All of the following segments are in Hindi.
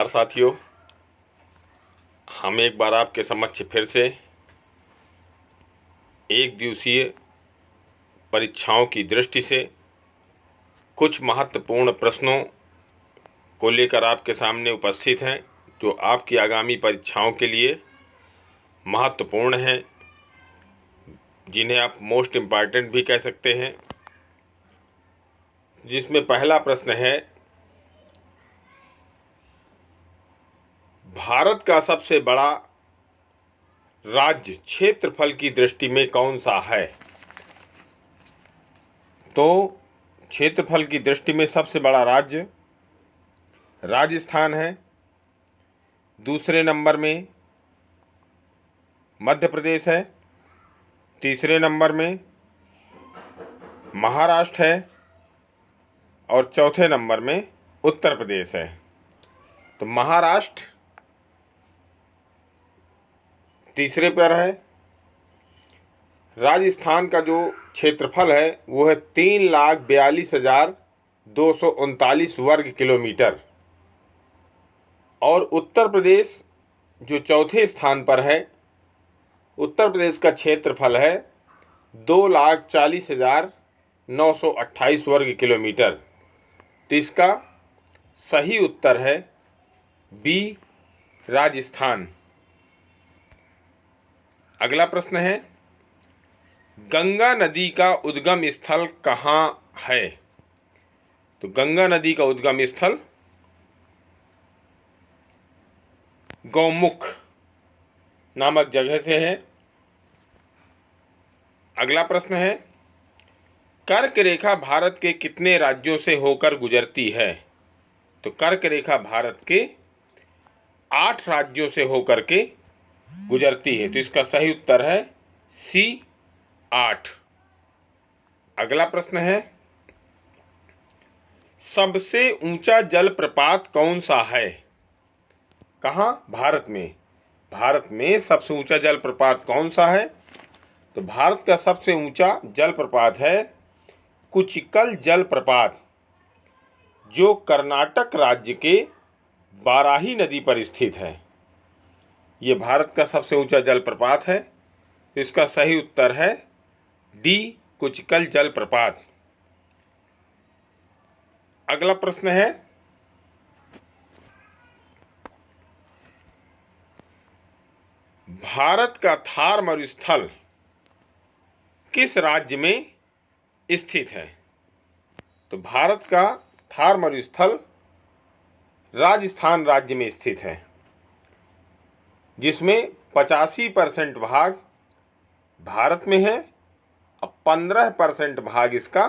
और साथियों, हम एक बार आपके समक्ष फिर से एक दिवसीय परीक्षाओं की दृष्टि से कुछ महत्वपूर्ण प्रश्नों को लेकर आपके सामने उपस्थित हैं, जो आपकी आगामी परीक्षाओं के लिए महत्वपूर्ण हैं, जिन्हें आप मोस्ट इम्पॉर्टेंट भी कह सकते हैं। जिसमें पहला प्रश्न है, भारत का सबसे बड़ा राज्य क्षेत्रफल की दृष्टि में कौन सा है? तो क्षेत्रफल की दृष्टि में सबसे बड़ा राज्य राजस्थान है। दूसरे नंबर में मध्य प्रदेश है। तीसरे नंबर में महाराष्ट्र है और चौथे नंबर में उत्तर प्रदेश है। तो महाराष्ट्र तीसरे पर है। राजस्थान का जो क्षेत्रफल है वो है 3,42,239 वर्ग किलोमीटर और उत्तर प्रदेश जो चौथे स्थान पर है, उत्तर प्रदेश का क्षेत्रफल है 2,40,928 वर्ग किलोमीटर। तो इसका सही उत्तर है बी, राजस्थान। अगला प्रश्न है, गंगा नदी का उद्गम स्थल कहाँ है? तो गंगा नदी का उद्गम स्थल गौमुख नामक जगह से है। अगला प्रश्न है, कर्क रेखा भारत के कितने राज्यों से होकर गुजरती है? तो कर्क रेखा भारत के 8 राज्यों से होकर के गुजरती है। तो इसका सही उत्तर है सी, 8। अगला प्रश्न है, सबसे ऊंचा जलप्रपात कौन सा है? कहाँ? भारत में। भारत में सबसे ऊंचा जलप्रपात कौन सा है? तो भारत का सबसे ऊंचा जलप्रपात है कुचिकल जलप्रपात, जो कर्नाटक राज्य के बाराही नदी पर स्थित है। ये भारत का सबसे ऊंचा जलप्रपात है। तो इसका सही उत्तर है डी, कुचिकल जलप्रपात। अगला प्रश्न है, भारत का थार मरुस्थल किस राज्य में स्थित है? तो भारत का थार मरुस्थल राजस्थान राज्य में स्थित है, जिसमें 85% भाग भारत में है और 15% भाग इसका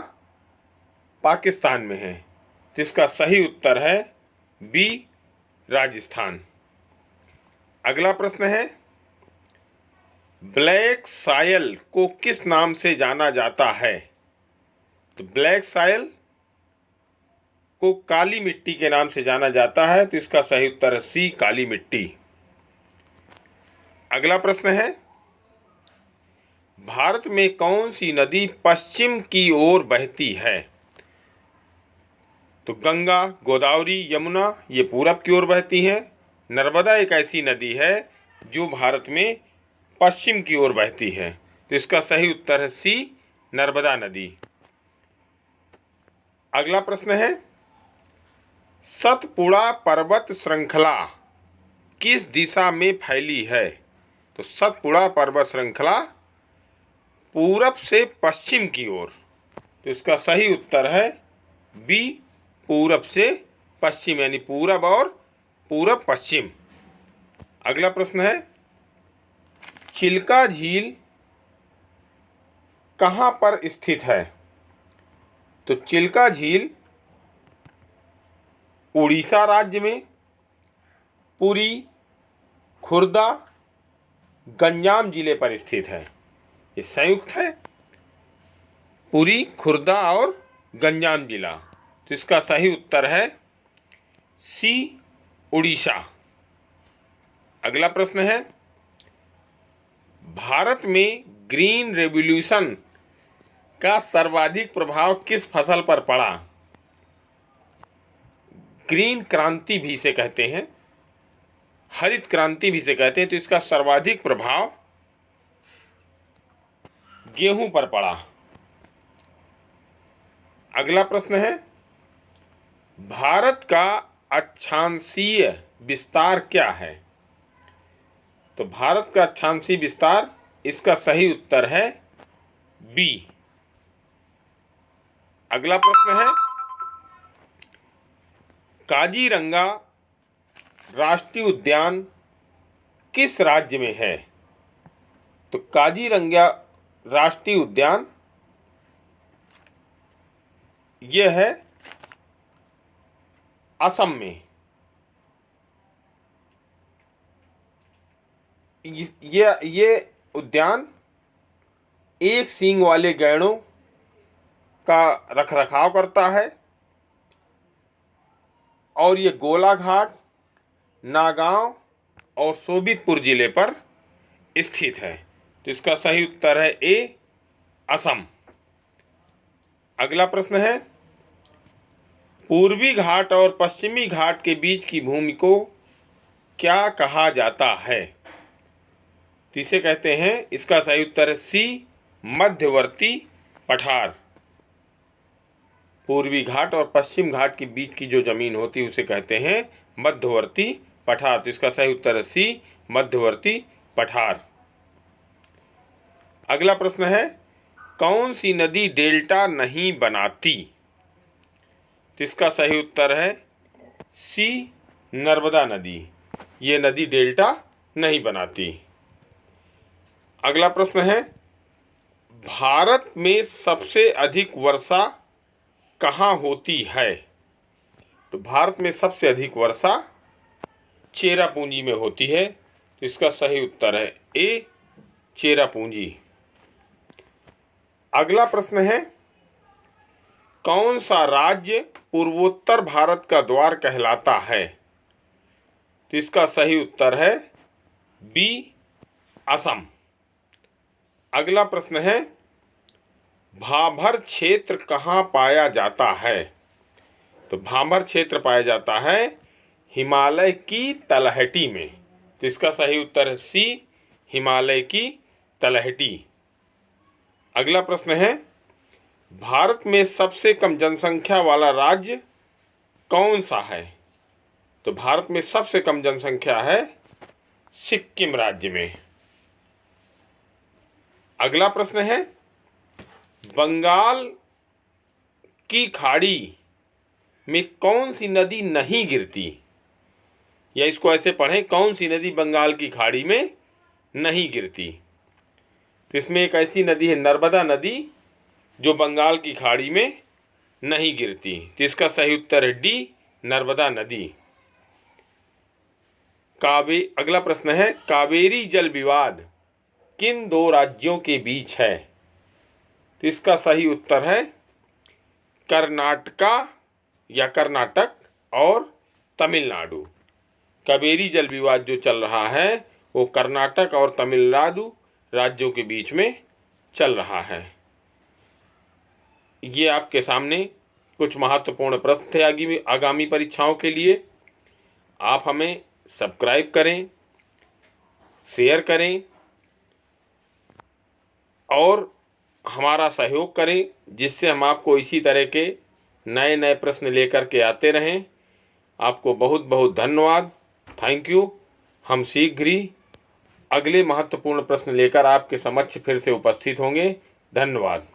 पाकिस्तान में है। तो इसका सही उत्तर है बी, राजस्थान। अगला प्रश्न है, ब्लैक सायल को किस नाम से जाना जाता है? तो ब्लैक सायल को काली मिट्टी के नाम से जाना जाता है। तो इसका सही उत्तर है सी, काली मिट्टी। अगला प्रश्न है, भारत में कौन सी नदी पश्चिम की ओर बहती है? तो गंगा, गोदावरी, यमुना ये पूरब की ओर बहती हैं। नर्मदा एक ऐसी नदी है जो भारत में पश्चिम की ओर बहती है। तो इसका सही उत्तर है सी, नर्मदा नदी। अगला प्रश्न है, सतपुड़ा पर्वत श्रृंखला किस दिशा में फैली है? तो सतपुड़ा पर्वत श्रृंखला पूरब से पश्चिम की ओर। तो इसका सही उत्तर है बी, पूरब से पश्चिम, यानी पूरब और पूरब पश्चिम। अगला प्रश्न है, चिल्का झील कहाँ पर स्थित है? तो चिल्का झील उड़ीसा राज्य में पुरी, खुर्दा, गंजाम जिले पर स्थित है। ये संयुक्त है, पुरी, खुर्दा और गंजाम जिला। तो इसका सही उत्तर है सी, उड़ीसा। अगला प्रश्न है, भारत में ग्रीन रेवोल्यूशन का सर्वाधिक प्रभाव किस फसल पर पड़ा? ग्रीन क्रांति भी इसे कहते हैं। हरित क्रांति भी इसे कहते हैं। तो इसका सर्वाधिक प्रभाव गेहूं पर पड़ा। अगला प्रश्न है, भारत का अक्षांशीय विस्तार क्या है? तो भारत का अक्षांशीय विस्तार, इसका सही उत्तर है बी। अगला प्रश्न है, काजीरंगा राष्ट्रीय उद्यान किस राज्य में है? तो काजीरंगा राष्ट्रीय उद्यान यह है असम में। ये उद्यान एक सींग वाले गैंडों का रखरखाव करता है और ये गोलाघाट, नागांव और शोभितपुर जिले पर स्थित है। तो इसका सही उत्तर है ए, असम। अगला प्रश्न है, पूर्वी घाट और पश्चिमी घाट के बीच की भूमि को क्या कहा जाता है? तो इसे कहते हैं, इसका सही उत्तर है सी, मध्यवर्ती पठार। पूर्वी घाट और पश्चिम घाट के बीच की जो जमीन होती है उसे कहते हैं मध्यवर्ती पठार। तो इसका सही उत्तर है सी, मध्यवर्ती पठार। अगला प्रश्न है, कौन सी नदी डेल्टा नहीं बनाती? तो इसका सही उत्तर है सी, नर्मदा नदी। ये नदी डेल्टा नहीं बनाती। अगला प्रश्न है, भारत में सबसे अधिक वर्षा कहाँ होती है? तो भारत में सबसे अधिक वर्षा चेरापूंजी में होती है। तो इसका सही उत्तर है ए, चेरापूंजी। अगला प्रश्न है, कौन सा राज्य पूर्वोत्तर भारत का द्वार कहलाता है? तो इसका सही उत्तर है बी, असम। अगला प्रश्न है, भाभर क्षेत्र कहाँ पाया जाता है? तो भाभर क्षेत्र पाया जाता है हिमालय की तलहटी में। तो इसका सही उत्तर है सी, हिमालय की तलहटी। अगला प्रश्न है, भारत में सबसे कम जनसंख्या वाला राज्य कौन सा है? तो भारत में सबसे कम जनसंख्या है सिक्किम राज्य में। अगला प्रश्न है, बंगाल की खाड़ी में कौन सी नदी नहीं गिरती? या इसको ऐसे पढ़ें, कौन सी नदी बंगाल की खाड़ी में नहीं गिरती? तो इसमें एक ऐसी नदी है नर्मदा नदी, जो बंगाल की खाड़ी में नहीं गिरती। तो इसका सही उत्तर है डी, नर्मदा नदी। अगला प्रश्न है, कावेरी जल विवाद किन दो राज्यों के बीच है? तो इसका सही उत्तर है कर्नाटक और तमिलनाडु। कावेरी जल विवाद जो चल रहा है वो कर्नाटक और तमिलनाडु राज्यों के बीच में चल रहा है। ये आपके सामने कुछ महत्वपूर्ण प्रश्न थे आगामी परीक्षाओं के लिए। आप हमें सब्सक्राइब करें, शेयर करें और हमारा सहयोग करें, जिससे हम आपको इसी तरह के नए नए प्रश्न लेकर के आते रहें। आपको बहुत बहुत धन्यवाद, थैंक यू। हम शीघ्र ही अगले महत्वपूर्ण प्रश्न लेकर आपके समक्ष फिर से उपस्थित होंगे। धन्यवाद।